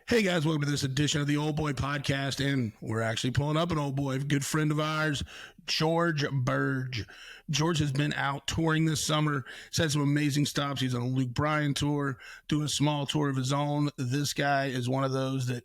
Hey guys, welcome to this edition of the Old Boy Podcast, and we're actually pulling up an old boy, a good friend of ours, George Birge. George has been out touring this summer. He's had some amazing stops. He's on a Luke Bryan tour, doing a small tour of his own. This guy is one of those that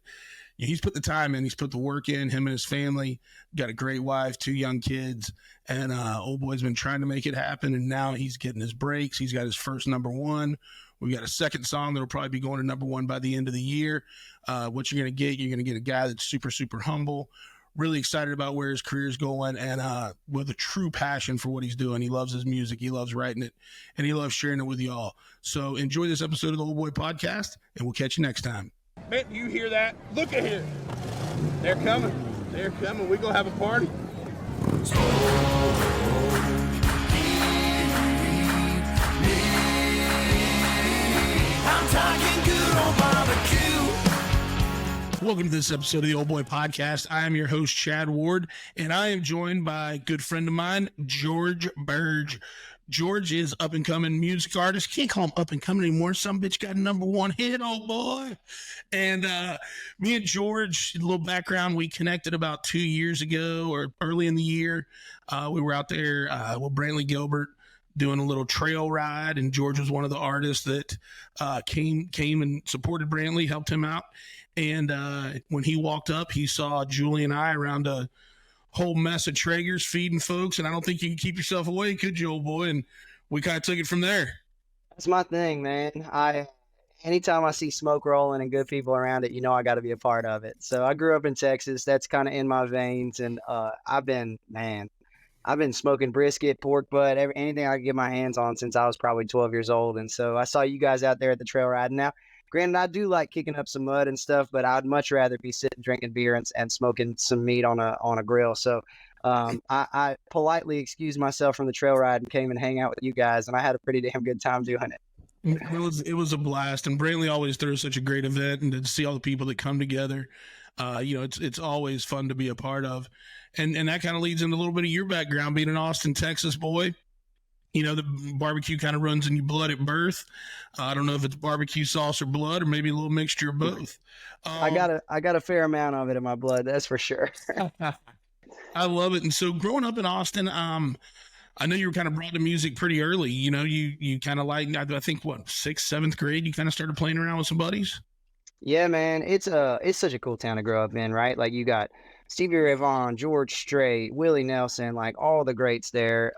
he's put the time in. He's put the work in, him and his family. Got a great wife, 2 young kids, and old boy's been trying to make it happen, and now he's getting his breaks. He's got his first #1. We got a second song that'll probably be going to #1 by the end of the year. What you're going to get a guy that's super, super humble, really excited about where his career is going, and with a true passion for what he's doing. He loves his music, he loves writing it, and he loves sharing it with y'all. So enjoy this episode of the Old Boy Podcast, and we'll catch you next time. Man, do you hear that? Look at here. They're coming. They're coming. We're going to have a party. I'm talking good on barbecue. Welcome to this episode of the Old Boy Podcast. I am your host, Chad Ward, and I am joined by a good friend of mine, George Birge. George is up-and-coming music artist. Can't call him up-and-coming anymore. Some bitch got a #1 hit, old boy. And me and George, a little background, we connected about 2 years ago or early in the year. We were out there with Brantley Gilbert doing a little trail ride, and George was one of the artists that came and supported Brantley, helped him out. And when he walked up, he saw Julie and I around a whole mess of Traegers feeding folks, and I don't think you can keep yourself away, could you, old boy? And we kind of took it from there. That's my thing, man. Anytime I see smoke rolling and good people around it, I got to be a part of it. So I grew up in Texas. That's kind of in my veins, and I've been smoking brisket, pork butt, anything I could get my hands on since I was probably 12 years old. And so I saw you guys out there at the trail ride. Now, granted, I do like kicking up some mud and stuff, but I'd much rather be sitting drinking beer and smoking some meat on a grill. So I politely excused myself from the trail ride and came and hang out with you guys, and I had a pretty damn good time doing it. It was a blast, and Brantley always throws such a great event, and to see all the people that come together, it's always fun to be a part of, and that kind of leads into a little bit of your background, being an Austin, Texas boy. The barbecue kind of runs in your blood at birth. I don't know if it's barbecue sauce or blood, or maybe a little mixture of both. I got a fair amount of it in my blood, that's for sure. I love it. And so growing up in Austin, I know you were kind of brought to music pretty early. You kind of like, I think, 6th, 7th grade, you kind of started playing around with some buddies? Yeah, man, it's such a cool town to grow up in, right? Like, you got Stevie Ray Vaughan, George Strait, Willie Nelson, like all the greats there.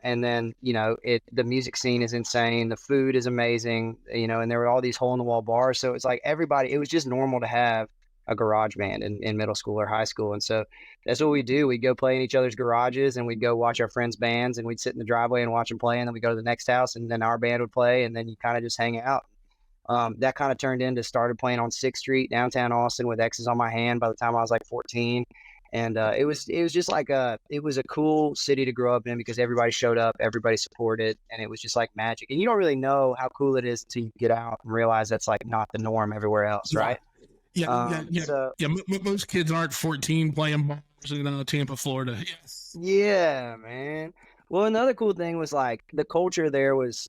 And then, the music scene is insane. The food is amazing, and there were all these hole in the wall bars. So it's like it was just normal to have a garage band in middle school or high school. And so that's what we do. We'd go play in each other's garages, and we'd go watch our friends' bands, and we'd sit in the driveway and watch them play. And then we'd go to the next house, and then our band would play, and then you kind of just hang out. That kind of turned into started playing on 6th Street, downtown Austin, with X's on my hand by the time I was like 14. And it was just like it was a cool city to grow up in because everybody showed up, everybody supported, and it was just like magic. And you don't really know how cool it is until you get out and realize that's like not the norm everywhere else, right? Yeah. Most kids aren't 14 playing bars in Tampa, Florida. Yes. Yeah, man. Well, another cool thing was like the culture there was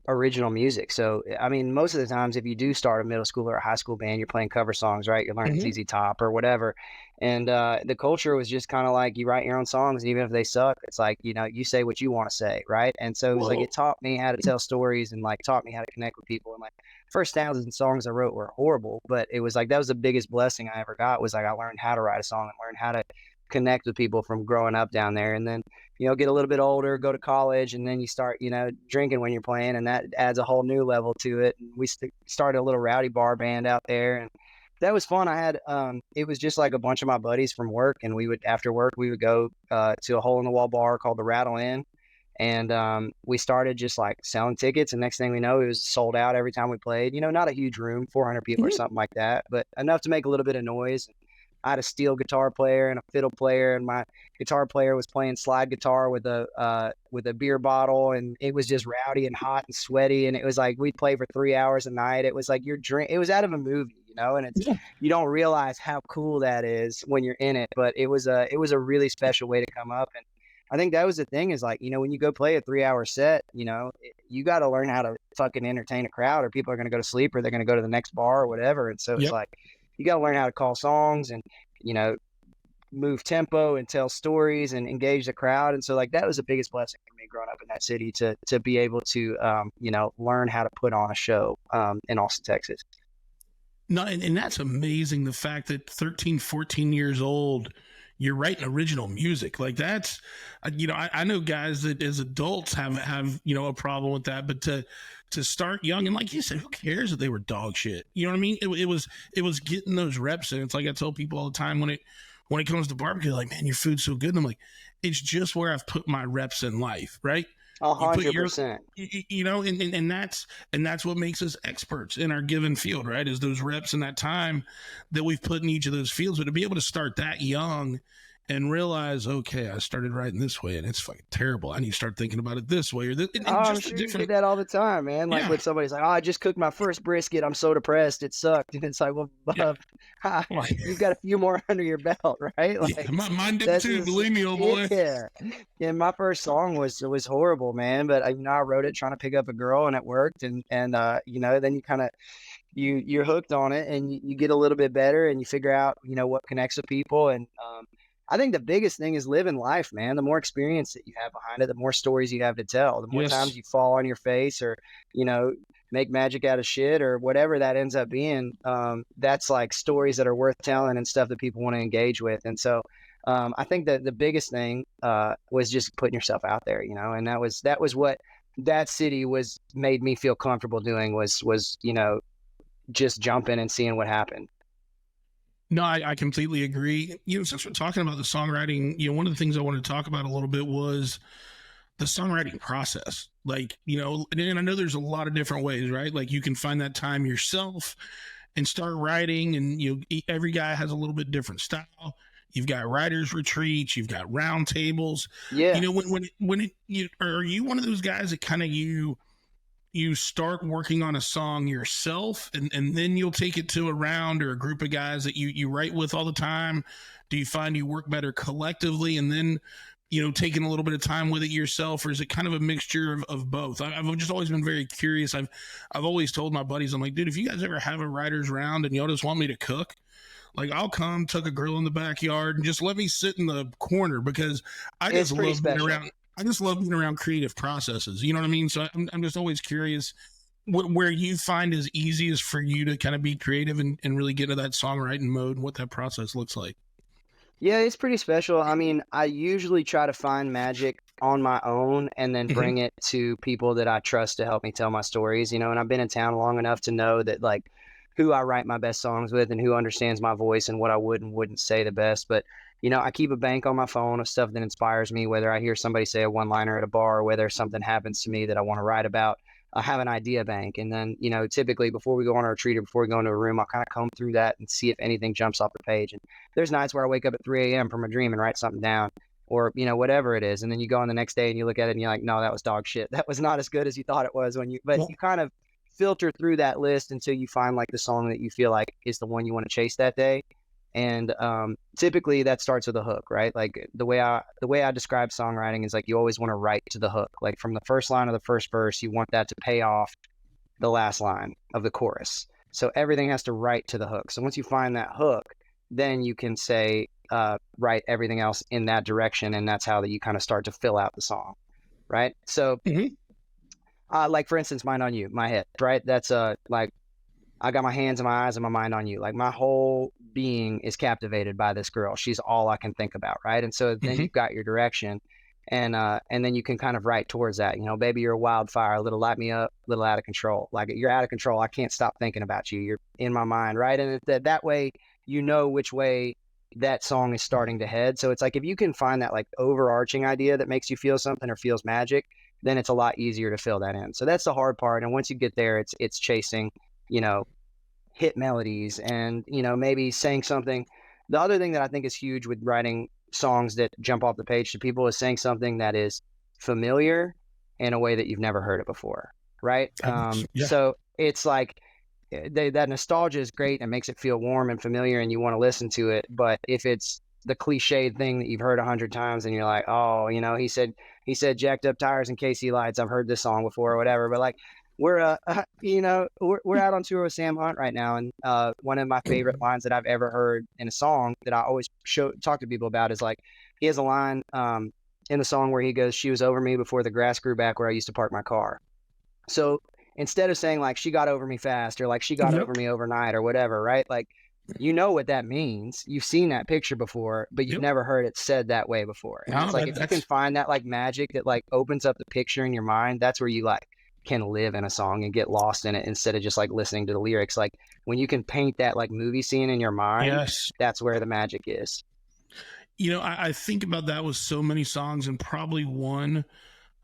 original music. So, I mean, most of the times if you do start a middle school or a high school band, you're playing cover songs, right? You're learning ZZ Top or whatever. And the culture was just kind of like you write your own songs, and even if they suck, it's like, you say what you want to say, right? And so it was like it taught me how to tell stories and like taught me how to connect with people. And like first 1,000 songs I wrote were horrible, but it was like that was the biggest blessing I ever got, was like I learned how to write a song and learn how to connect with people from growing up down there. And then get a little bit older, go to college, and then you start drinking when you're playing, and that adds a whole new level to it. And we started a little rowdy bar band out there, and that was fun. I had it was just like a bunch of my buddies from work, and after work we would go to a hole in the wall bar called the Rattle Inn, and we started just like selling tickets, and next thing we know, it was sold out every time we played. Not a huge room, 400 people or something like that, but enough to make a little bit of noise. I had a steel guitar player and a fiddle player, and my guitar player was playing slide guitar with a beer bottle, and it was just rowdy and hot and sweaty, and it was like we'd play for 3 hours a night. It was like it was out of a movie, and it's you don't realize how cool that is when you're in it, but it was a really special way to come up. And I think that was the thing, is like, when you go play a 3-hour set, you got to learn how to fucking entertain a crowd, or people are going to go to sleep, or they're going to go to the next bar or whatever. And so it's Yep. like, you got to learn how to call songs and, you know, move tempo and tell stories and engage the crowd. And so like, that was the biggest blessing for me growing up in that city, to be able to, you know, learn how to put on a show, in Austin, Texas. No, and that's amazing. The fact that 13, 14 years old, you're writing original music. Like that's, you know, I know guys that as adults have, you know, a problem with that, but to start young, and like you said, who cares if they were dog shit? You know what I mean? It was getting those reps in. It's like I tell people all the time when it comes to barbecue, like, man, your food's so good. And I'm like, it's just where I've put my reps in life, right? 100%. You know, and that's what makes us experts in our given field, right? Is those reps and that time that we've put in each of those fields. But to be able to start that young and realize, okay, I started writing this way and it's fucking terrible. I need to start thinking about it this way or this. And I'm just sure you get that all the time, man. Like when somebody's like, "Oh, I just cooked my first brisket. I'm so depressed. It sucked." And it's like, well, you've got a few more under your belt, right? Like, mine did too. Believe me, old boy. Yeah. And my first song was horrible, man. But you know, I wrote it trying to pick up a girl, and it worked. And you know, then you kind of you're hooked on it, and you get a little bit better, and you figure out, you know, what connects with people. And I think the biggest thing is living life, man. The more experience that you have behind it, the more stories you have to tell. The more times you fall on your face, or, you know, make magic out of shit, or whatever that ends up being, that's like stories that are worth telling and stuff that people want to engage with. And so I think that the biggest thing was just putting yourself out there, you know, and that was what that city made me feel comfortable doing, was, you know, just jumping and seeing what happened. No, I completely agree. You know, since we're talking about the songwriting, you know, one of the things I wanted to talk about a little bit was the songwriting process. Like, you know, and I know there's a lot of different ways, right? Like you can find that time yourself and start writing, and, you know, every guy has a little bit different style. You've got writers' retreats, you've got round tables. Yeah. You know, are you one of those guys that kind of you start working on a song yourself and then you'll take it to a round or a group of guys that you write with all the time? Do you find you work better collectively and then, you know, taking a little bit of time with it yourself, or is it kind of a mixture of both? I've just always been very curious. I've always told my buddies, I'm like, dude, if you guys ever have a writer's round and y'all just want me to cook, like, I'll come, tuck a grill in the backyard, and just let me sit in the corner, because I just love being around. I just love being around creative processes. You know what I mean? So I'm just always curious where you find is easiest for you to kind of be creative and really get into that songwriting mode, and what that process looks like. Yeah, it's pretty special. I mean, I usually try to find magic on my own and then bring it to people that I trust to help me tell my stories, you know, and I've been in town long enough to know that, like, who I write my best songs with and who understands my voice and what I would and wouldn't say the best. But, you know, I keep a bank on my phone of stuff that inspires me, whether I hear somebody say a one-liner at a bar, or whether something happens to me that I want to write about. I have an idea bank. And then, you know, typically before we go on a retreat or before we go into a room, I'll kind of comb through that and see if anything jumps off the page. And there's nights where I wake up at 3 a.m. from a dream and write something down, or, you know, whatever it is. And then you go on the next day and you look at it and you're like, no, that was dog shit. That was not as good as you thought it was but you kind of filter through that list until you find like the song that you feel like is the one you want to chase that day. And typically that starts with a hook, right? Like the way I describe songwriting is like, you always want to write to the hook. Like from the first line of the first verse, you want that to pay off the last line of the chorus. So everything has to write to the hook. So once you find that hook, then you can say, write everything else in that direction. And that's how that you kind of start to fill out the song. Right. So like for instance, Mind on You, my head, right? That's like, I got my hands and my eyes and my mind on you. Like my whole being is captivated by this girl. She's all I can think about. Right. And so then you've got your direction, and then you can kind of write towards that, you know, baby, you're a wildfire, a little light me up, a little out of control. Like you're out of control. I can't stop thinking about you. You're in my mind. Right. And that way, you know, which way that song is starting to head. So it's like, if you can find that like overarching idea that makes you feel something or feels magic, then it's a lot easier to fill that in. So that's the hard part. And once you get there, it's chasing, you know, hit melodies and, you know, maybe saying something. The other thing that I think is huge with writing songs that jump off the page to people is saying something that is familiar in a way that you've never heard it before. Right. So it's like that nostalgia is great and makes it feel warm and familiar and you want to listen to it. But if it's the cliched thing that you've heard 100 times and you're like, oh, you know, he said jacked up tires and KC lights, I've heard this song before or whatever, but like, we're we're out on tour with Sam Hunt right now, and one of my favorite lines that I've ever heard in a song that I always talk to people about is like, he has a line in the song where he goes, "She was over me before the grass grew back where I used to park my car." So instead of saying like she got over me fast or like she got over me overnight or whatever, right? Like, you know what that means. You've seen that picture before, but you've never heard it said that way before. And it's like, if you can find that like magic that like opens up the picture in your mind, that's where you like can live in a song and get lost in it instead of just like listening to the lyrics. Like when you can paint that like movie scene in your mind, that's where the magic is. You know, I think about that with so many songs, and probably one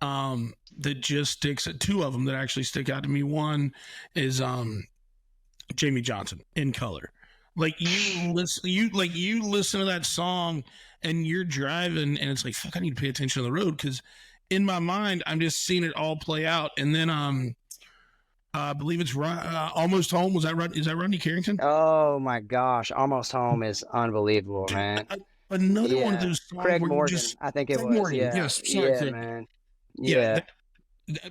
that just sticks, two of them that actually stick out to me. One is Jamie Johnson, In Color. Like you listen to that song and you're driving and it's like, fuck, I need to pay attention to the road, because in my mind I'm just seeing it all play out. And then I believe it's Almost Home. Is that Rodney Carrington? Oh my gosh, Almost Home is unbelievable, man. Another one of those songs. Craig Morgan, I think it was. Morgan. Yes, sorry, man. Yeah.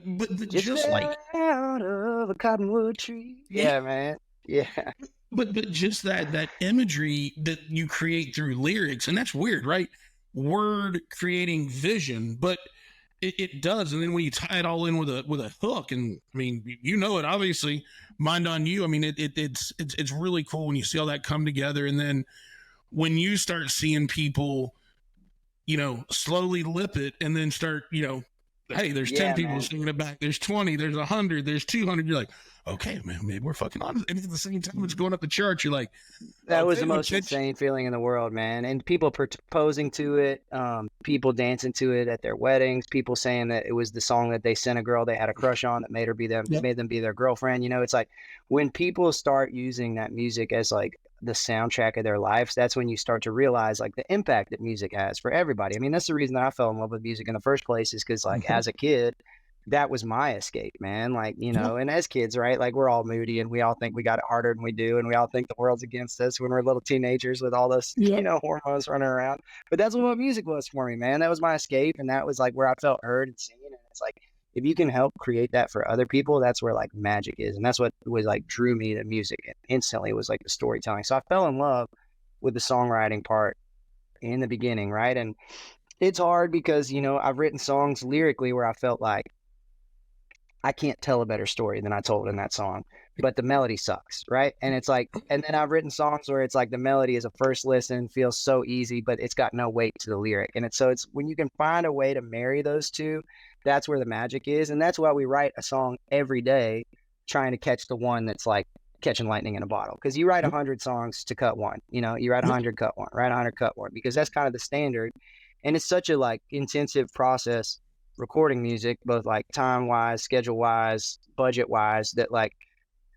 But just like out of a cottonwood tree. Yeah, man. Yeah. But just that imagery that you create through lyrics, and that's weird, right? Word creating vision, but it does. And then when you tie it all in with a hook, and I mean, you know it, obviously, Mind on You. I mean, it's really cool when you see all that come together. And then when you start seeing people, you know, slowly lip it and then start, you know, hey, there's 10 people singing it back. There's 20, there's 100, there's 200. You're like, okay, man, maybe we're fucking on. And at the same time, it's going up the charts. You're like, that was the most insane feeling in the world, man. And people proposing to it, people dancing to it at their weddings, people saying that it was the song that they sent a girl they had a crush on that made them be their girlfriend. You know, it's like when people start using that music as like the soundtrack of their lives, that's when you start to realize like the impact that music has for everybody. I mean, that's the reason that I fell in love with music in the first place, is because like as a kid, that was my escape, man. Like, you know, and as kids, right, like we're all moody and we all think we got it harder than we do, and we all think the world's against us when we're little teenagers with all this you know, hormones running around. But that's what music was for me, man. That was my escape, and that was like where I felt heard and seen. And it's like, if you can help create that for other people, that's where like magic is. And that's what was like drew me to music. And instantly it was like the storytelling. So I fell in love with the songwriting part in the beginning, right? And it's hard because, you know, I've written songs lyrically where I felt like I can't tell a better story than I told in that song, but the melody sucks, right? And it's like, and then I've written songs where it's like the melody is a first listen, feels so easy, but it's got no weight to the lyric. And it's when you can find a way to marry those two, that's where the magic is. And that's why we write a song every day, trying to catch the one that's like catching lightning in a bottle. Because you write 100 songs to cut one, you know, you write 100, cut one, write 100, cut one, because that's kind of the standard. And it's such a like intensive process recording music, both like time wise, schedule wise, budget wise, that like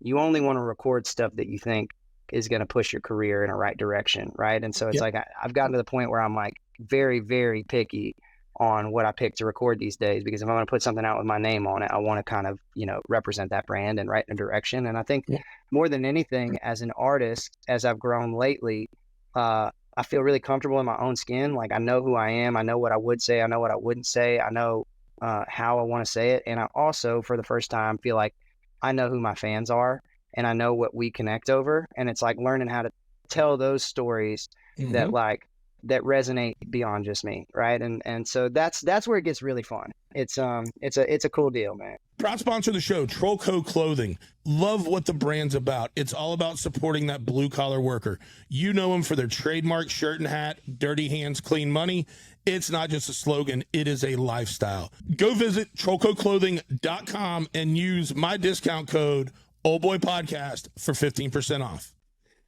you only want to record stuff that you think is going to push your career in a right direction, right? And so it's like I've gotten to the point where I'm like very, very picky on what I pick to record these days, because if I'm going to put something out with my name on it, I want to kind of, you know, represent that brand and right in a direction. And I think more than anything, as an artist, as I've grown lately, I feel really comfortable in my own skin. Like I know who I am. I know what I would say. I know what I wouldn't say. I know how I want to say it. And I also, for the first time, feel like I know who my fans are and I know what we connect over. And it's like learning how to tell those stories that like that resonate beyond just me, right? And so that's where it gets really fun. It's a cool deal, man. Proud sponsor of the show, Trollco Clothing. Love what the brand's about. It's all about supporting that blue collar worker. You know them for their trademark shirt and hat, dirty hands, clean money. It's not just a slogan, it is a lifestyle. Go visit trollcoclothing.com and use my discount code OldBoyPodcast for 15% off.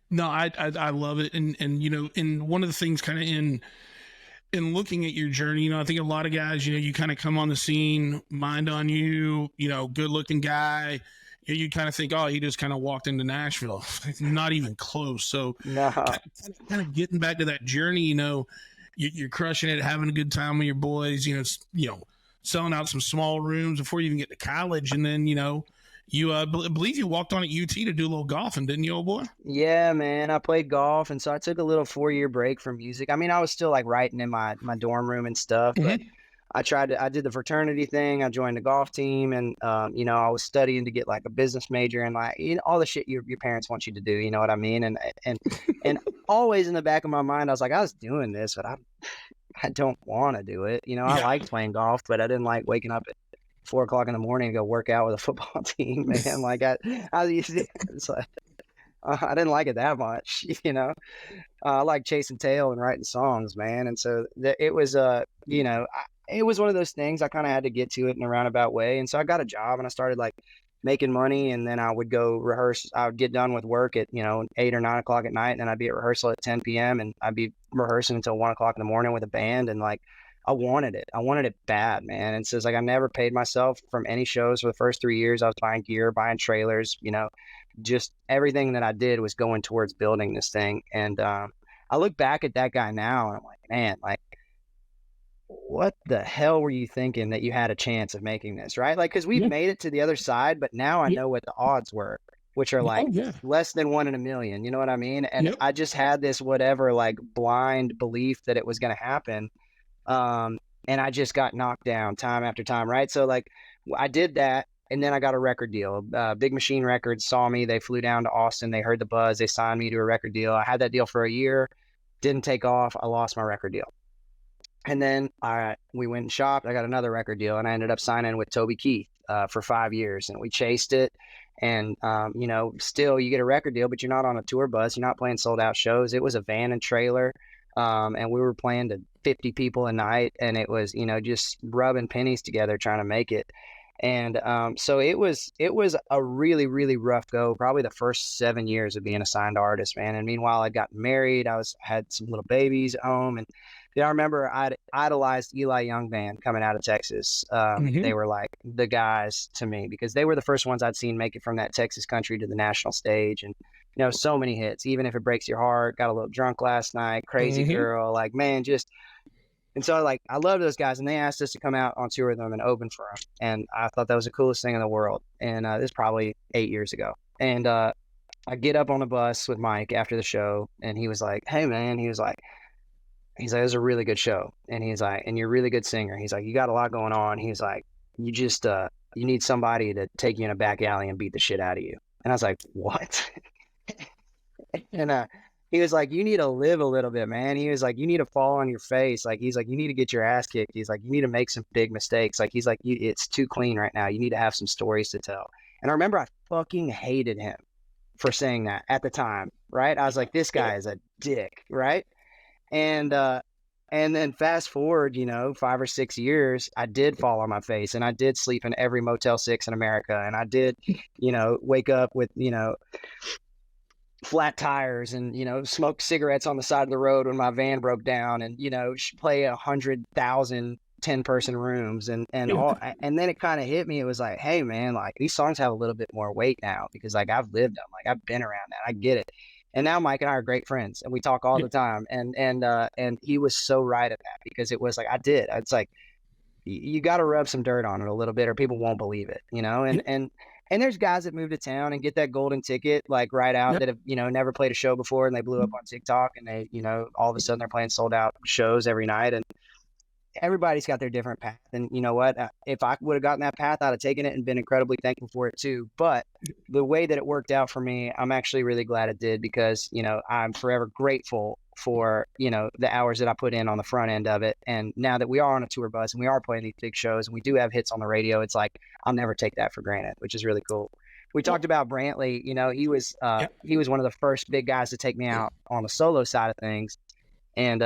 No, I love it. And you know, and one of the things kind of in looking at your journey, you know, I think a lot of guys, you know, you kind of come on the scene, Mind on You, you know, good looking guy. You kind of think, oh, he just kind of walked into Nashville. Not even close. So kind of getting back to that journey, you know, you're crushing it, having a good time with your boys, you know, selling out some small rooms before you even get to college. And then, you know, you believe you walked on at UT to do a little golfing, didn't you, old boy? Yeah, man. I played golf, and so I took a little 4-year break from music. I mean, I was still like writing in my dorm room and stuff, but I did the fraternity thing. I joined the golf team, and I was studying to get like a business major, and like all the shit your parents want you to do. You know what I mean? And always in the back of my mind, I was like, I was doing this, but I don't want to do it. I liked playing golf, but I didn't like waking up at 4 o'clock in the morning to go work out with a football team, man. Like it's like, I didn't like it that much, I like chasing tail and writing songs, man. And so it was, it was one of those things I kind of had to get to it in a roundabout way. And so I got a job and I started like making money, and then I would go rehearse. I would get done with work at, 8 or 9 o'clock at night. And then I'd be at rehearsal at 10 p.m. and I'd be rehearsing until 1 o'clock in the morning with a band. And like, I wanted it bad, man. And so it's like, I never paid myself from any shows for the first 3 years. I was buying gear, buying trailers, just everything that I did was going towards building this thing. And I look back at that guy now and I'm like, man, like, what the hell were you thinking that you had a chance of making this, right? Like, because we've made it to the other side, but now I know what the odds were, which are like less than 1 in a million. You know what I mean? And I just had this whatever like blind belief that it was going to happen. And I just got knocked down time after time, right? So like I did that. And then I got a record deal. Big Machine Records saw me. They flew down to Austin. They heard the buzz. They signed me to a record deal. I had that deal for a year. Didn't take off. I lost my record deal. And then we went and shopped. I got another record deal, and I ended up signing with Toby Keith for 5 years. And we chased it. And, still you get a record deal, but you're not on a tour bus. You're not playing sold out shows. It was a van and trailer. And we were playing to 50 people a night. And it was, just rubbing pennies together trying to make it. And so it was a really, really rough go, probably the first 7 years of being a signed artist, man. And meanwhile, I'd gotten married. Had some little babies at home. And I remember I'd idolized Eli Young Band coming out of Texas. They were like the guys to me because they were the first ones I'd seen make it from that Texas country to the national stage. And, so many hits, Even If It Breaks Your Heart, Got a Little Drunk Last Night, Crazy Girl, like, man, just... And so, like, I love those guys, and they asked us to come out on tour with them and open for them. And I thought that was the coolest thing in the world. And this is probably 8 years ago. And I get up on the bus with Mike after the show, and he was like, hey, man, it was a really good show. And he's like, and you're a really good singer. He's like, you got a lot going on. He's like, you just, you need somebody to take you in a back alley and beat the shit out of you. And I was like, what? And he was like, you need to live a little bit, man. He was like, you need to fall on your face. Like, he's like, you need to get your ass kicked. He's like, you need to make some big mistakes. Like, he's like, it's too clean right now. You need to have some stories to tell. And I remember I fucking hated him for saying that at the time, right? I was like, this guy is a dick, right? And then fast forward, 5 or 6 years, I did fall on my face, and I did sleep in every Motel 6 in America. And I did, wake up with, flat tires and, smoked cigarettes on the side of the road when my van broke down and, play 100,000 10-person rooms and all. And then it kind of hit me. It was like, hey man, like these songs have a little bit more weight now because like I've lived them, like I've been around that. I get it. And now Mike and I are great friends and we talk all the time. And he was so right at that because it was like, it's like, you got to rub some dirt on it a little bit or people won't believe it, And there's guys that move to town and get that golden ticket, like right out that have, never played a show before and they blew up on TikTok and they, all of a sudden they're playing sold out shows every night. And everybody's got their different path. And you know what? If I would have gotten that path, I'd have taken it and been incredibly thankful for it too. But the way that it worked out for me, I'm actually really glad it did because, I'm forever grateful for, the hours that I put in on the front end of it. And now that we are on a tour bus and we are playing these big shows and we do have hits on the radio, it's like, I'll never take that for granted, which is really cool. We talked about Brantley, he was one of the first big guys to take me out on the solo side of things. And,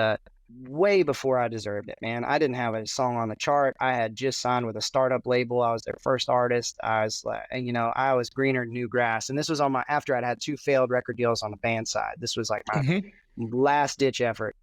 way before I deserved it, man. I didn't have a song on the chart. I had just signed with a startup label. I was their first artist. I was like, I was greener than new grass. And this was after I'd had 2 failed record deals on the band side. This was like my last ditch effort.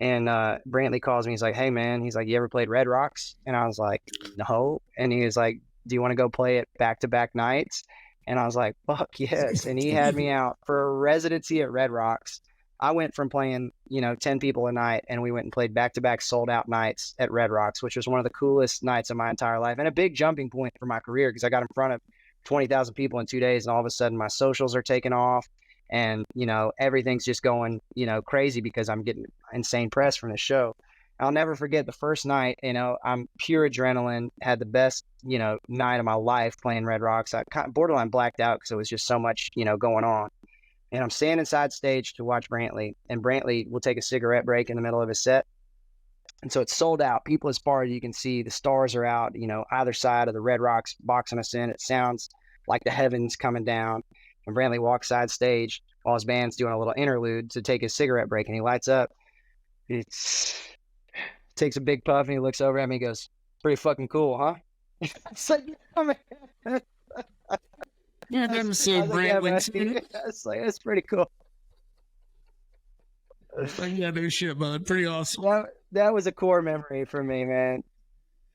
And Brantley calls me. He's like, hey man, he's like, you ever played Red Rocks? And I was like, no. And he was like, do you want to go play it back-to-back nights? And I was like, fuck yes. And he had me out for a residency at Red Rocks. I went from playing, 10 people a night and we went and played back-to-back sold out nights at Red Rocks, which was one of the coolest nights of my entire life and a big jumping point for my career because I got in front of 20,000 people in 2 days and all of a sudden my socials are taking off and, everything's just going, crazy because I'm getting insane press from the show. I'll never forget the first night. I'm pure adrenaline, had the best night of my life playing Red Rocks. I kind of borderline blacked out because it was just so much going on. And I'm standing side stage to watch Brantley, and Brantley will take a cigarette break in the middle of his set. And so it's sold out. People as far as you can see, the stars are out, either side of the Red Rocks boxing us in. It sounds like the heavens coming down. And Brantley walks side stage while his band's doing a little interlude to take his cigarette break, and he lights up. Takes a big puff, and he looks over at me and goes, "Pretty fucking cool, huh?" It's like, yeah, man. Yeah, that's so Brantley. It's like, that's pretty cool. Yeah, no shit, bud. Pretty awesome. That was a core memory for me, man.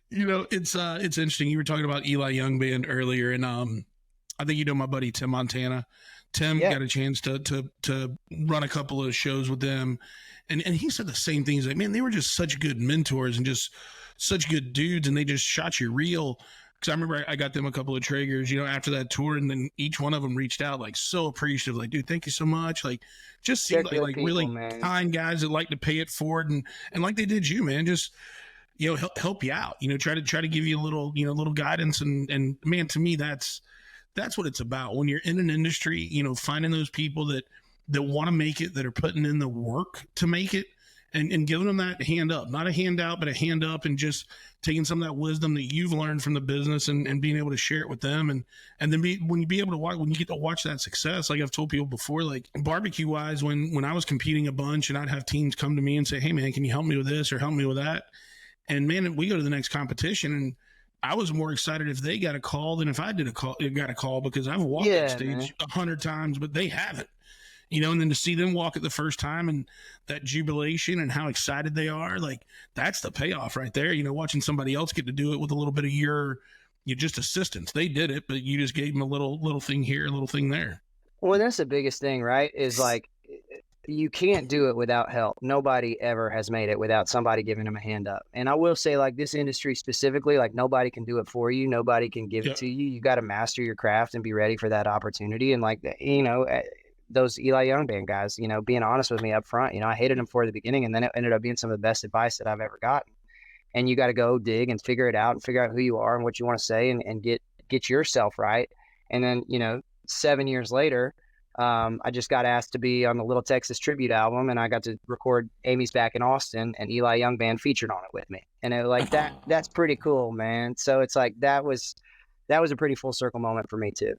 It's interesting. You were talking about Eli Young Band earlier, and I think my buddy Tim Montana. Tim got a chance to run a couple of shows with them, and he said the same thing. He's like, man, they were just such good mentors and just such good dudes, and they just shot you real. Because I remember I got them a couple of Traegers, after that tour, and then each one of them reached out like so appreciative, like, dude, thank you so much. Like, just seemed like people, really man. Kind guys that like to pay it forward, and like they did you, man, just help you out, try to give you a little little guidance, and man, to me that's what it's about when you're in an industry, finding those people that want to make it, that are putting in the work to make it. And giving them that hand up, not a handout, but a hand up, and just taking some of that wisdom that you've learned from the business and being able to share it with them. And then when you get to watch that success, like I've told people before, like barbecue wise, when I was competing a bunch and I'd have teams come to me and say, hey man, can you help me with this or help me with that? And man, we go to the next competition, and I was more excited if they got a call than if I got a call, because I've walked that stage 100 times, but they haven't. And then to see them walk it the first time and that jubilation and how excited they are, like that's the payoff right there. Watching somebody else get to do it with a little bit of your just assistance. They did it, but you just gave them a little thing here, a little thing there. Well, that's the biggest thing, right? Is like, you can't do it without help. Nobody ever has made it without somebody giving them a hand up. And I will say, like, this industry specifically, like nobody can do it for you. Nobody can give it to you. You got to master your craft and be ready for that opportunity. And like, those Eli Young Band guys, being honest with me up front, I hated them for the beginning, and then it ended up being some of the best advice that I've ever gotten. And you got to go dig and figure it out and figure out who you are and what you want to say, and get yourself right. And then, 7 years later, I just got asked to be on the Little Texas tribute album, and I got to record Amy's Back in Austin, and Eli Young Band featured on it with me. And it was like, that's pretty cool, man. So it's like, that was a pretty full circle moment for me too.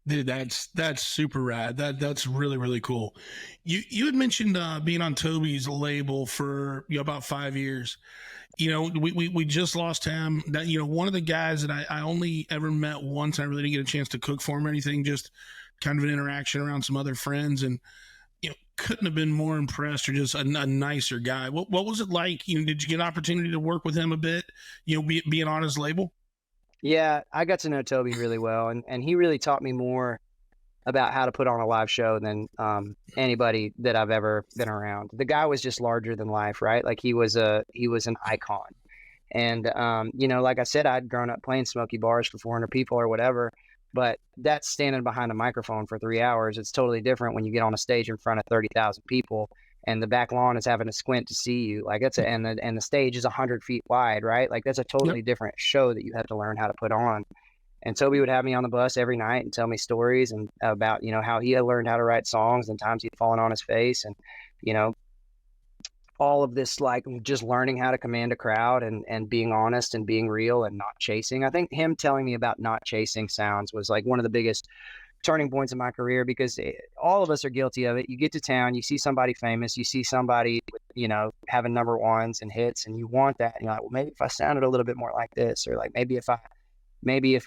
Dude, that's super rad. That's really, really cool. You had mentioned being on Toby's label for about 5 years. We just lost him. That one of the guys that I only ever met once. I really didn't get a chance to cook for him or anything. Just kind of an interaction around some other friends, and couldn't have been more impressed, or just a nicer guy. What was it like? Did you get an opportunity to work with him a bit? Being on his label. Yeah, I got to know Toby really well, and he really taught me more about how to put on a live show than anybody that I've ever been around. The guy was just larger than life, right? Like he was an icon. And like I said, I'd grown up playing smoky bars for 400 people or whatever, but that's standing behind a microphone for 3 hours. It's totally different when you get on a stage in front of 30,000 people. And the back lawn is having to squint to see you. Like and the stage is 100 feet wide, right? Like that's a totally different show that you have to learn how to put on. And Toby would have me on the bus every night and tell me stories and about, how he had learned how to write songs and times he'd fallen on his face, and, all of this, like just learning how to command a crowd and being honest and being real and not chasing. I think him telling me about not chasing sounds was like one of the biggest turning points in my career, because all of us are guilty of it. You get to town, you see somebody famous, you see somebody, having number ones and hits, and you want that. And you're like, well, maybe if I sounded a little bit more like this, or like maybe if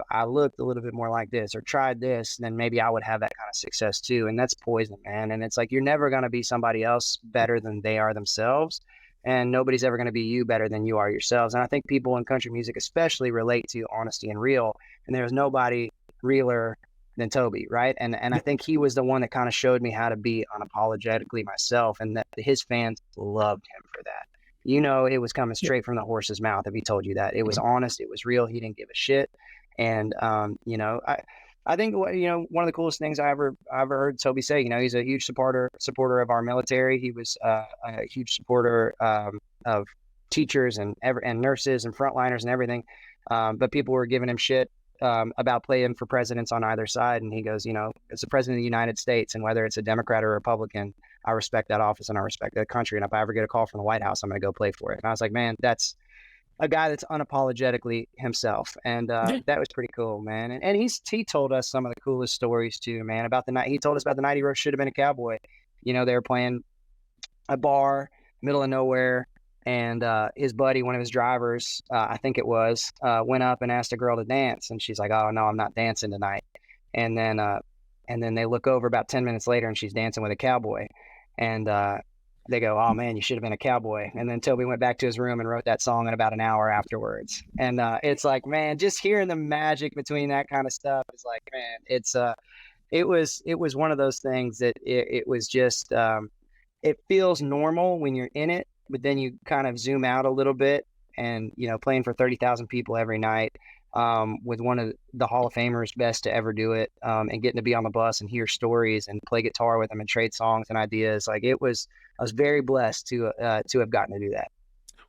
I looked a little bit more like this or tried this, then maybe I would have that kind of success too. And that's poison, man. And it's like, you're never going to be somebody else better than they are themselves. And nobody's ever going to be you better than you are yourselves. And I think people in country music especially relate to honesty and real. And there's nobody realer than Toby, right? And I think he was the one that kind of showed me how to be unapologetically myself, and that his fans loved him for that. It was coming straight from the horse's mouth if he told you that. It was honest, it was real, he didn't give a shit. And I think one of the coolest things I ever heard Toby say, he's a huge supporter of our military. He was a huge supporter of teachers and nurses and frontliners and everything. But people were giving him shit about playing for presidents on either side. And he goes, you know, it's the president of the United States, and whether it's a Democrat or a Republican, I respect that office and I respect that country. And if I ever get a call from the White House, I'm going to go play for it. And I was like, man, that's a guy that's unapologetically himself. And that was pretty cool, man. And he told us some of the coolest stories too, man, about the night. He told us about the night he wrote Should Have Been a Cowboy. You know, they were playing a bar, middle of nowhere. And his buddy, one of his drivers, I think it was, went up and asked a girl to dance. And she's like, oh, no, I'm not dancing tonight. And then they look over about 10 minutes later and she's dancing with a cowboy. And they go, oh, man, you should have been a cowboy. And then Toby went back to his room and wrote that song in about an hour afterwards. And it's like, man, just hearing the magic between that kind of stuff is like, man, it was one of those things that it was just, it feels normal when you're in it. But then you kind of zoom out a little bit and, you know, playing for 30,000 people every night with one of the Hall of Famers best to ever do it and getting to be on the bus and hear stories and play guitar with them and trade songs and ideas. Like I was very blessed to have gotten to do that.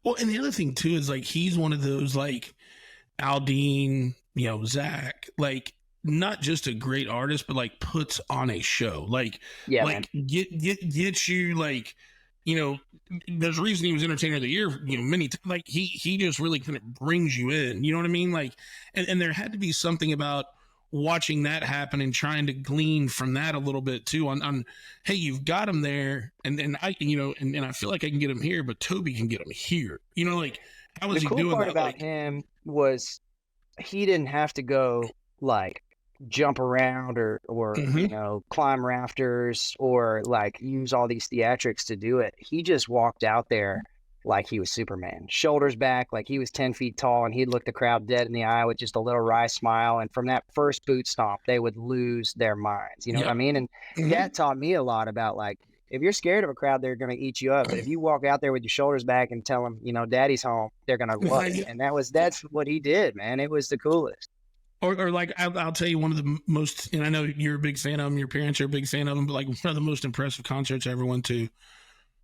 Well, and the other thing too is like, he's one of those like Aldine, you know, Zach, like not just a great artist, but like puts on a show. Like, yeah, like get you like, you know, there's a reason he was Entertainer of the Year, you know, many times. Like he just really kind of brings you in, you know what I mean? Like, and there had to be something about watching that happen and trying to glean from that a little bit too on hey, you've got him there, and I, you know, and I feel like I can get him here, but Toby can get him here, you know, like how was he doing that? The cool part about him was he didn't have to go like jump around or you know, climb rafters or like use all these theatrics to do it. He just walked out there like he was Superman, shoulders back, like he was 10 feet tall, and he'd look the crowd dead in the eye with just a little wry smile. And from that first boot stomp, they would lose their minds. You know what I mean? And that taught me a lot about like, if you're scared of a crowd, they're going to eat you up. But if you walk out there with your shoulders back and tell them, you know, daddy's home, they're going to love it. And that's what he did, man. It was the coolest. Or like, I'll tell you one of the most, and I know you're a big fan of him, your parents are a big fan of him, but like one of the most impressive concerts I ever went to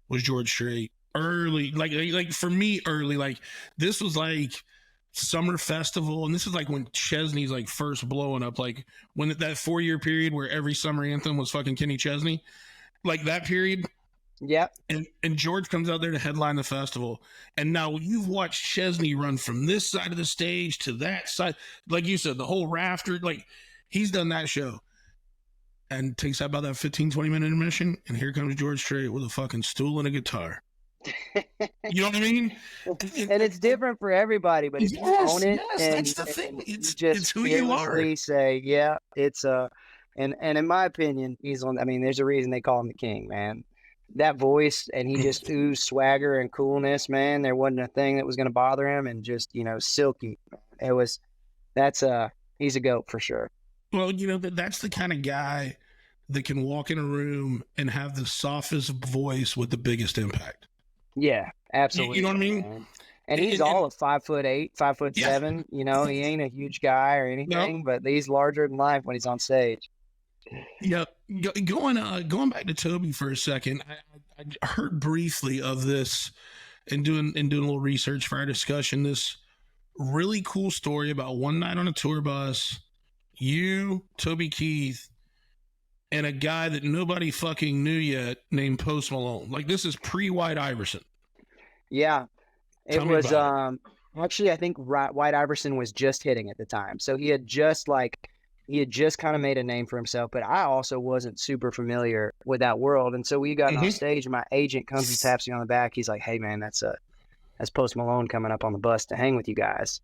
was George Strait. Early, like for me, early, like this was like summer festival, and this is like when Chesney's like first blowing up, like when that 4-year period where every summer anthem was fucking Kenny Chesney, like that period. Yep. And George comes out there to headline the festival. And now you've watched Chesney run from this side of the stage to that side. Like you said, the whole rafter, like he's done that show. And takes about that 15, 20-minute intermission. And here comes George Strait with a fucking stool and a guitar. You know what I mean? And it's different for everybody, but if you own it, and that's the thing. It's who you are. Say, yeah, it's and in my opinion, he's on. I mean, there's a reason they call him the king, man. That voice, and he just oozed swagger and coolness, man. There wasn't a thing that was going to bother him, and just, you know, silky. He's a goat for sure. Well, you know, that's the kind of guy that can walk in a room and have the softest voice with the biggest impact. Yeah, absolutely. You know what I mean? Man. And he's all of 5'8", 5'7". You know, he ain't a huge guy or anything, but he's larger than life when he's on stage. Yeah, going back to Toby for a second, I heard briefly of this and doing a little research for our discussion. This really cool story about one night on a tour bus, you, Toby Keith, and a guy that nobody fucking knew yet named Post Malone. Like this is pre-White Iverson. Yeah, it was. Actually, I think White Iverson was just hitting at the time, so he had just kind of made a name for himself, but I also wasn't super familiar with that world. And so we got on stage and my agent comes and taps me on the back. He's like, hey man, that's Post Malone coming up on the bus to hang with you guys.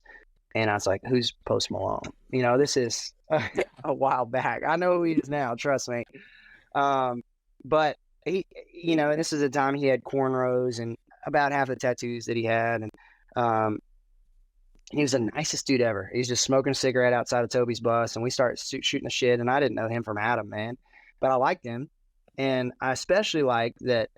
And I was like, who's Post Malone? You know, this is a while back. I know who he is now, trust me. But he, you know, this is a time he had cornrows and about half the tattoos that he had. And, he was the nicest dude ever. He's just smoking a cigarette outside of Toby's bus, and we started shooting the shit, and I didn't know him from Adam, man. But I liked him, and I especially liked that,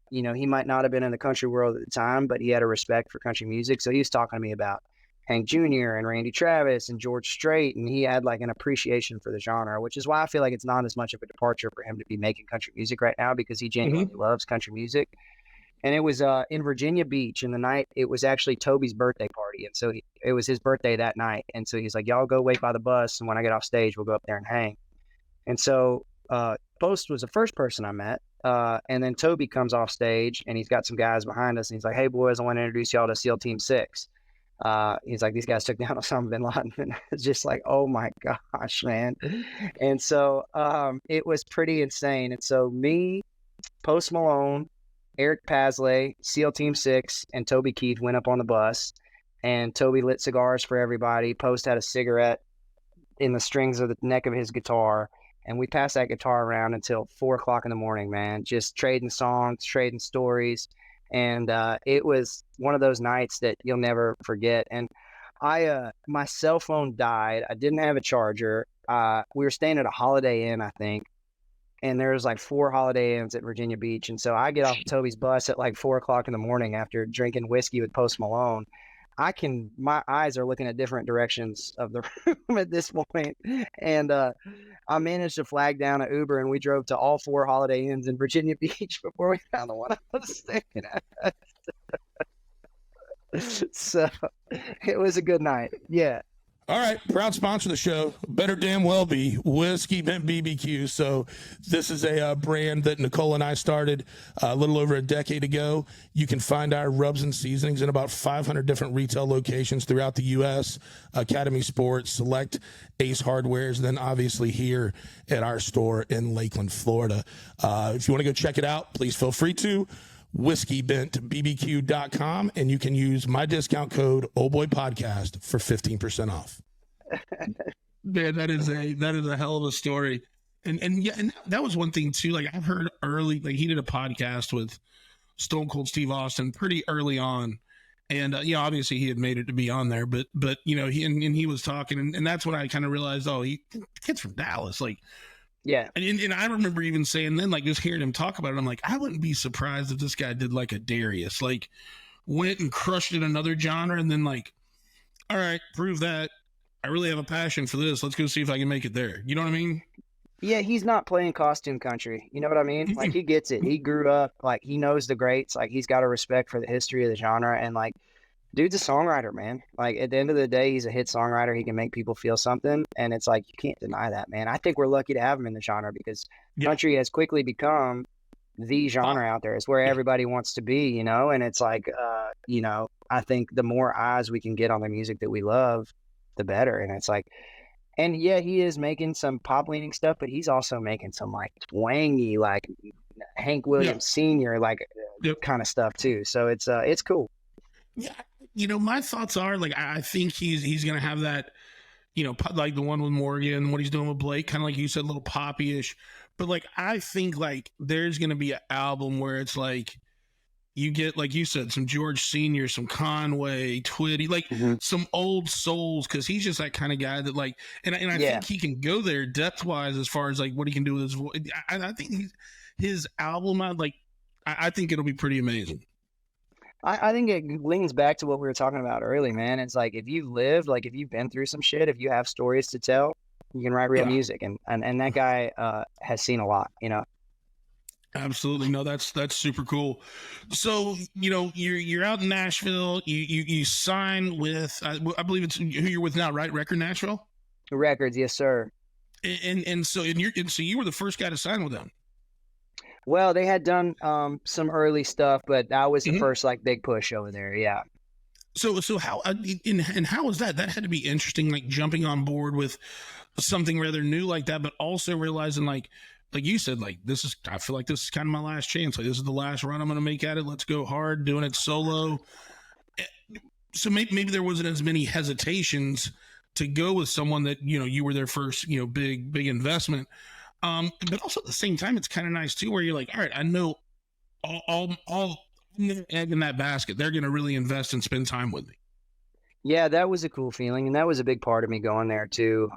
you know, he might not have been in the country world at the time, but he had a respect for country music. So he was talking to me about Hank Jr. and Randy Travis and George Strait, and he had like an appreciation for the genre, which is why I feel like it's not as much of a departure for him to be making country music right now, because he genuinely loves country music. and it was in Virginia Beach. And the night it was actually Toby's birthday party, and so it was his birthday that night. And so he's like, "Y'all go wait by the bus, and when I get off stage, we'll go up there and hang." And so Post was the first person I met, and then Toby comes off stage, and he's got some guys behind us, and he's like, "Hey boys, I want to introduce y'all to SEAL Team 6." He's like, "These guys took down Osama bin Laden." And it's just like, oh my gosh, man. And so it was pretty insane. And so me, Post Malone, Eric Pasley, SEAL Team 6, and Toby Keith went up on the bus, and Toby lit cigars for everybody. Post had a cigarette in the strings of the neck of his guitar, and we passed that guitar around until 4:00 in the morning, man, just trading songs, trading stories. And it was one of those nights that you'll never forget. And my cell phone died. I didn't have a charger. We were staying at a Holiday Inn, I think, and there was like 4 Holiday Inns at Virginia Beach. And so I get off Toby's bus at like 4:00 in the morning after drinking whiskey with Post Malone. My eyes are looking at different directions of the room at this point. And I managed to flag down an Uber, and we drove to all 4 Holiday Inns in Virginia Beach before we found the one I was staying at. So it was a good night. Yeah. All right, proud sponsor of the show, better damn well be Whiskey Bent BBQ. So this is a brand that Nicole and I started a little over a decade ago. You can find our rubs and seasonings in about 500 different retail locations throughout the U.S., Academy Sports, Select, Ace Hardwares, and then obviously here at our store in Lakeland, Florida. If you want to go check it out, please feel free to. WhiskeyBentBBQ.com, and you can use my discount code OldBoyPodcast for 15% off. Man, that is a hell of a story. And yeah, and that was one thing too. Like I've heard early, like he did a podcast with Stone Cold Steve Austin pretty early on. And obviously he had made it to be on there, but he was talking, and that's when I kind of realized, the kid's from Dallas, like. Yeah. And I remember even saying then, like, just hearing him talk about it, I'm like, I wouldn't be surprised if this guy did like a Darius, like went and crushed in another genre and then like, all right, prove that I really have a passion for this. Let's go see if I can make it there. You know what I mean? Yeah, he's not playing costume country. You know what I mean? Like he gets it. He grew up, like he knows the greats. Like he's got a respect for the history of the genre, and like dude's a songwriter, man. Like at the end of the day, he's a hit songwriter. He can make people feel something, and it's like you can't deny that, man. I think we're lucky to have him in the genre because country has quickly become the genre out there. It's where everybody wants to be, and it's like, I think the more eyes we can get on the music that we love, the better. And it's like, and yeah, he is making some pop leaning stuff, but he's also making some like twangy, like Hank Williams Sr. like kind of stuff too. So it's cool. Yeah. My thoughts are like, I think he's going to have that, like the one with Morgan, what he's doing with Blake, kind of like you said, a little poppy-ish. But like, I think like there's going to be an album where it's like, you get, like you said, some George Sr., some Conway, Twitty, like some old souls. Cause he's just that kind of guy that like, and I think he can go there depth wise as far as like what he can do with his voice. I think his album, I think it'll be pretty amazing. I think it leans back to what we were talking about early, man. It's like if you've lived, like if you've been through some shit, if you have stories to tell, you can write real music. And that guy has seen a lot, Absolutely. No, that's super cool. So, you're out in Nashville. You sign with, I believe it's who you're with now, right? Record Nashville? Records, yes, sir. So you were the first guy to sign with them. Well, they had done some early stuff, but that was the first like big push over there. Yeah. So how and how was that? That had to be interesting, like jumping on board with something rather new like that, but also realizing like you said, like I feel like this is kind of my last chance. Like this is the last run I'm going to make at it. Let's go hard, doing it solo. So maybe there wasn't as many hesitations to go with someone that you were their first big investment. But also at the same time, it's kind of nice too, where you're like, all right, I know all egg in that basket. They're going to really invest and spend time with me. Yeah, that was a cool feeling. And that was a big part of me going there too.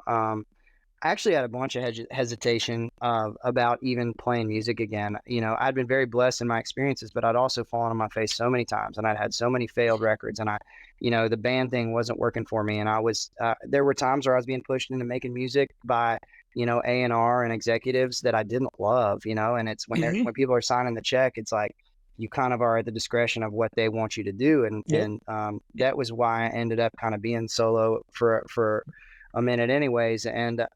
I actually had a bunch of hesitation about even playing music again. I'd been very blessed in my experiences, but I'd also fallen on my face so many times, and I'd had so many failed records, and the band thing wasn't working for me. And I was, there were times where I was being pushed into making music by A&R and executives that I didn't love, and it's when when people are signing the check, it's like, you kind of are at the discretion of what they want you to do. And that was why I ended up kind of being solo for a minute anyways. And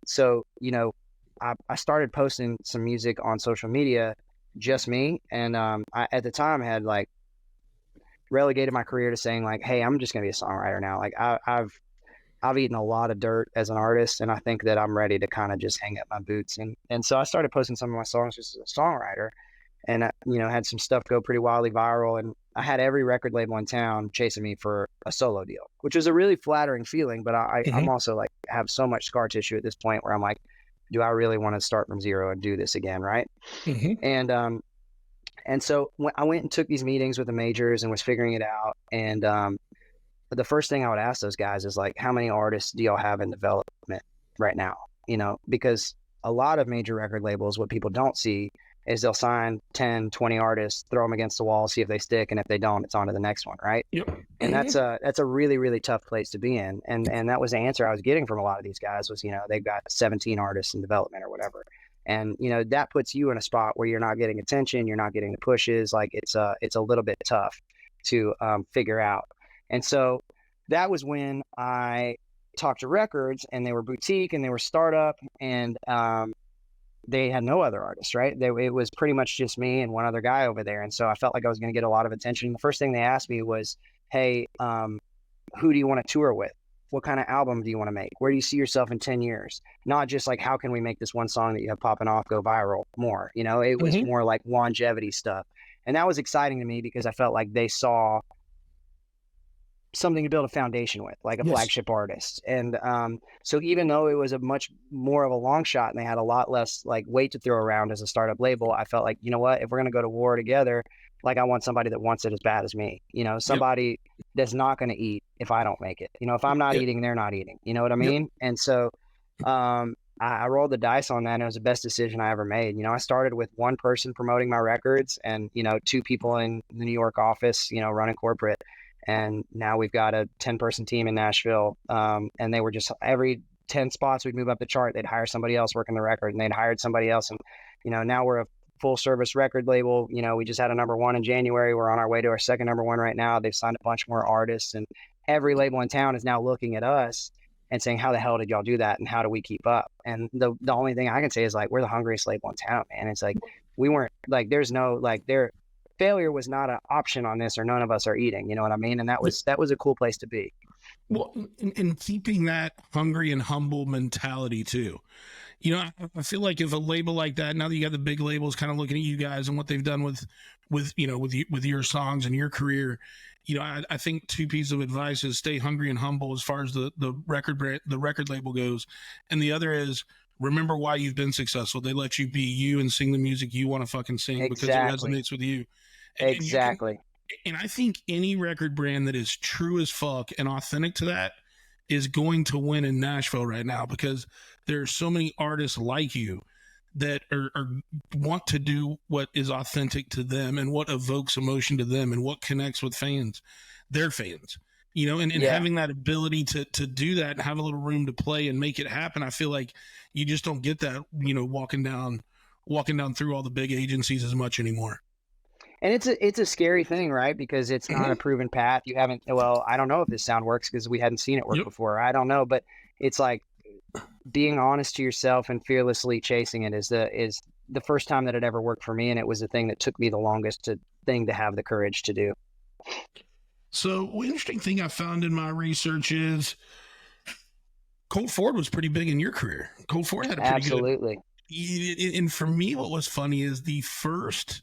so, you know, I started posting some music on social media, just me. And I, at the time, had like relegated my career to saying like, hey, I'm just going to be a songwriter now. Like I've eaten a lot of dirt as an artist, and I think that I'm ready to kind of just hang up my boots. And so I started posting some of my songs just as a songwriter, and I, you know, had some stuff go pretty wildly viral. And I had every record label in town chasing me for a solo deal, which is a really flattering feeling. But I'm also like have so much scar tissue at this point where I'm like, do I really want to start from zero and do this again? Right. And so when I went and took these meetings with the majors and was figuring it out. And the first thing I would ask those guys is like, how many artists do y'all have in development right now? You know, because a lot of major record labels, what people don't see is they'll sign 10, 20 artists, throw them against the wall, see if they stick. And if they don't, it's on to the next one. Right. Yep. And that's a really, really tough place to be in. And that was the answer I was getting from a lot of these guys was, you know, they've got 17 artists in development or whatever. And, you know, that puts you in a spot where you're not getting attention. You're not getting the pushes. Like it's a little bit tough to figure out. And so that was when I talked to records, and they were boutique and they were startup, and they had no other artists, right? It was pretty much just me and one other guy over there. And so I felt like I was going to get a lot of attention. The first thing they asked me was, hey, who do you want to tour with? What kind of album do you want to make? Where do you see yourself in 10 years? Not just like, how can we make this one song that you have popping off go viral more? You know, it was more like longevity stuff. And that was exciting to me because I felt like they saw something to build a foundation with, like a flagship artist. And so even though it was a much more of a long shot and they had a lot less like weight to throw around as a startup label, I felt like, you know what, if we're going to go to war together, like I want somebody that wants it as bad as me, you know, somebody that's not going to eat if I don't make it, you know, if I'm not eating, they're not eating, you know what I mean? And so I rolled the dice on that, and it was the best decision I ever made. You know, I started with one person promoting my records and, you know, 2 people in the New York office, you know, running corporate. And now we've got a 10-person team in Nashville. And they were just every 10 spots we'd move up the chart, they'd hire somebody else working the record, and they'd hired somebody else. And, you know, now we're a full service record label. You know, we just had a #1 in January. We're on our way to our second #1 right now. They've signed a bunch more artists, and every label in town is now looking at us and saying, how the hell did y'all do that? And how do we keep up? And the only thing I can say is like, we're the hungriest label in town, man. It's like, we weren't like, there's no, like failure was not an option on this, or none of us are eating, you know what I mean? And that was a cool place to be. Well, in keeping that hungry and humble mentality too, you know, I feel like if a label like that, now that you got the big labels kind of looking at you guys and what they've done with your songs and your career, you know, I think 2 pieces of advice is stay hungry and humble as far as the record label goes. And the other is, remember why you've been successful. They let you be you and sing the music you want to fucking sing because it resonates with you. Exactly. And I think any record brand that is true as fuck and authentic to that is going to win in Nashville right now, because there are so many artists like you that are want to do what is authentic to them and what evokes emotion to them and what connects with fans, their fans, you know, and having that ability to do that and have a little room to play and make it happen. I feel like you just don't get that, you know, walking down through all the big agencies as much anymore. And it's a scary thing, right? Because it's not a proven path. You haven't, well, I don't know if this sound works because we hadn't seen it work before. I don't know, but it's like being honest to yourself and fearlessly chasing it is the first time that it ever worked for me. And it was the thing that took me the longest to have the courage to do. So interesting thing I found in my research is Colt Ford was pretty big in your career. Colt Ford had a pretty Absolutely. good. And for me, what was funny is the first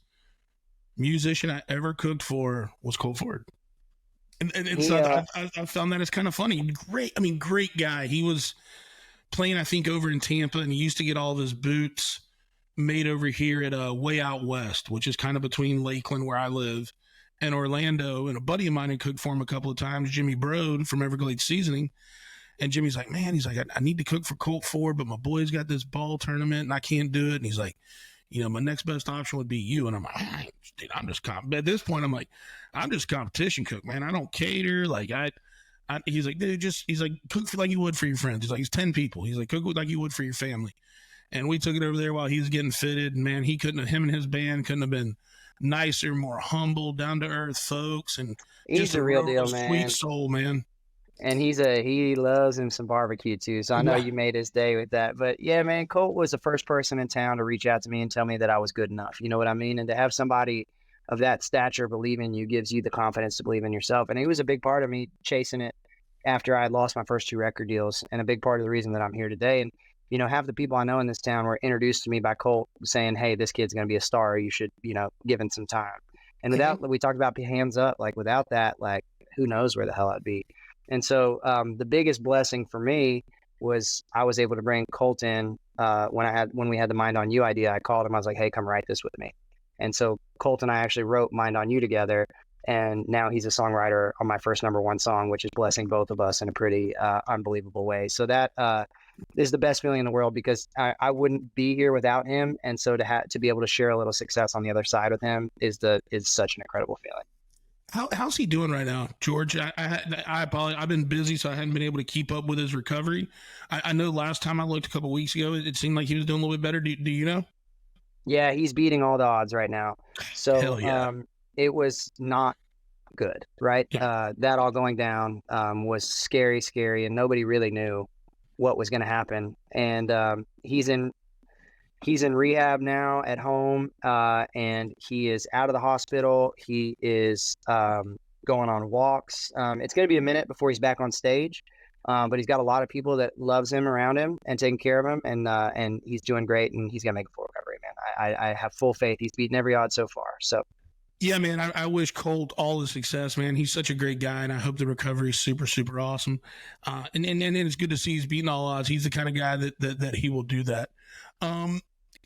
musician I ever cooked for was Colt Ford. And so I found that it's kind of funny. Great guy. He was playing, I think, over in Tampa, and he used to get all of his boots made over here at Way Out West, which is kind of between Lakeland, where I live, and Orlando. And a buddy of mine had cooked for him a couple of times, Jimmy Brode from Everglades Seasoning. And Jimmy's like, man, he's like, I need to cook for Colt Ford, but my boy's got this ball tournament and I can't do it. And he's like, you know, my next best option would be you. And I'm like, dude, at this point, I'm like, I'm just competition cook, man. I don't cater. Like he's like, dude, he's like, cook for like you would for your friends. He's like, it's 10 people. He's like, cook like you would for your family. And we took it over there while he was getting fitted. And man, him and his band couldn't have been nicer, more humble, down to earth folks, and He's just the real deal, sweet man. soul, man. And he loves him some barbecue too. So I know Wow. you made his day with that. But yeah, man, Colt was the first person in town to reach out to me and tell me that I was good enough. You know what I mean? And to have somebody of that stature believe in you gives you the confidence to believe in yourself. And he was a big part of me chasing it after I had lost my first 2 record deals, and a big part of the reason that I'm here today. And half the people I know in this town were introduced to me by Colt saying, "Hey, this kid's going to be a star. You should, give him some time." And without, we talked about hands up, like without that, like who knows where the hell I'd be. And so the biggest blessing for me was I was able to bring Colt in when we had the Mind on You idea. I called him. I was like, "Hey, come write this with me." And so Colt and I actually wrote Mind on You together. And now he's a songwriter on my first #1 song, which is blessing both of us in a pretty unbelievable way. So that is the best feeling in the world, because I wouldn't be here without him. And so to be able to share a little success on the other side with him is such an incredible feeling. How's he doing right now, George? I apologize. I've been busy, so I hadn't been able to keep up with his recovery. I know last time I looked a couple of weeks ago, it seemed like he was doing a little bit better. Do you know? Yeah, he's beating all the odds right now. So Hell yeah. It was not good, right? Yeah. That all going down was scary, and nobody really knew what was going to happen. And he's in rehab now at home, and he is out of the hospital. He is going on walks. It's going to be a minute before he's back on stage, but he's got a lot of people that loves him around him and taking care of him, and he's doing great, and he's going to make a full recovery, man. I have full faith. He's beaten every odd so far. So. Yeah, man, I wish Colt all the success, man. He's such a great guy, and I hope the recovery is super, super awesome. And it's good to see he's beating all odds. He's the kind of guy that he will do that.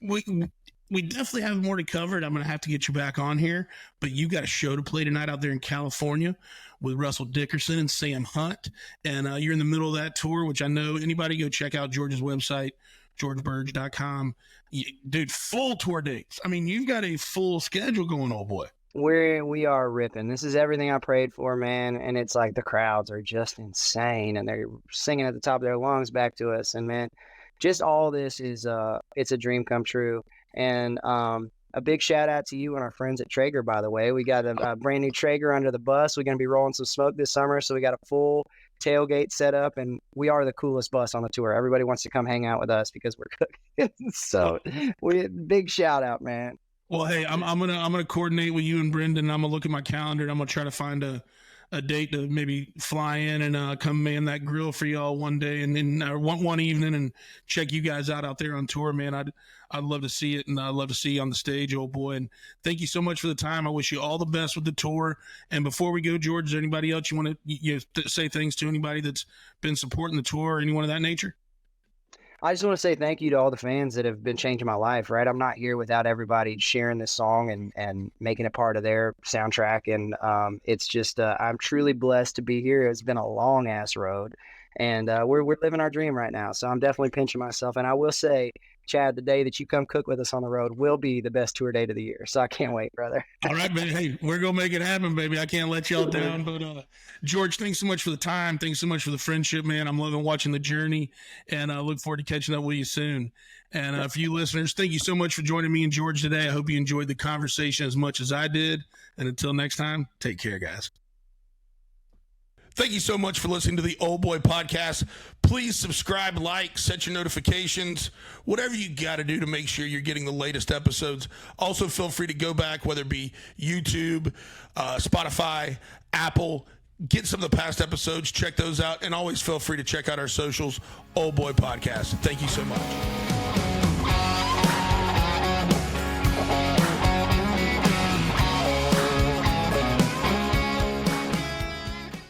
We definitely have more to cover, and I'm going to have to get you back on here. But you got a show to play tonight out there in California with Russell Dickerson and Sam Hunt. And you're in the middle of that tour, which I know anybody go check out George's website, georgebirge.com. Dude, full tour dates. I mean, you've got a full schedule going, old boy. We are ripping. This is everything I prayed for, man. And it's like the crowds are just insane, and they're singing at the top of their lungs back to us. And man, just all this is it's a dream come true. And a big shout out to you and our friends at Traeger, by the way. We got a brand new Traeger under the bus. We're going to be rolling some smoke this summer, so we got a full tailgate set up, and we are the coolest bus on the tour. Everybody wants to come hang out with us because we're cooking. So big shout out, man. Well, hey, I'm gonna coordinate with you and Brendan. I'm gonna look at my calendar, and I'm gonna try to find a date to maybe fly in and come man that grill for y'all one day, and then one evening, and check you guys out there on tour, man. I'd love to see it, and I'd love to see you on the stage, old boy. And thank you so much for the time. I wish you all the best with the tour. And before we go, George, is there anybody else you want to say things to? Anybody that's been supporting the tour, or anyone of that nature? I just want to say thank you to all the fans that have been changing my life, right? I'm not here without everybody sharing this song and making it part of their soundtrack. And it's just, I'm truly blessed to be here. It's been a long ass road, and we're living our dream right now. So I'm definitely pinching myself. And I will say, Chad, the day that you come cook with us on the road will be the best tour date of the year. So I can't wait, brother. All right, man. Hey, we're going to make it happen, baby. I can't let y'all down. But George, thanks so much for the time. Thanks so much for the friendship, man. I'm loving watching the journey, and I look forward to catching up with you soon. And for you listeners, thank you so much for joining me and George today. I hope you enjoyed the conversation as much as I did. And until next time, take care, guys. Thank you so much for listening to the Old Boy Podcast. Please subscribe, like, set your notifications, whatever you got to do to make sure you're getting the latest episodes. Also, feel free to go back, whether it be YouTube, Spotify, Apple. Get some of the past episodes, check those out, and always feel free to check out our socials, Old Boy Podcast. Thank you so much.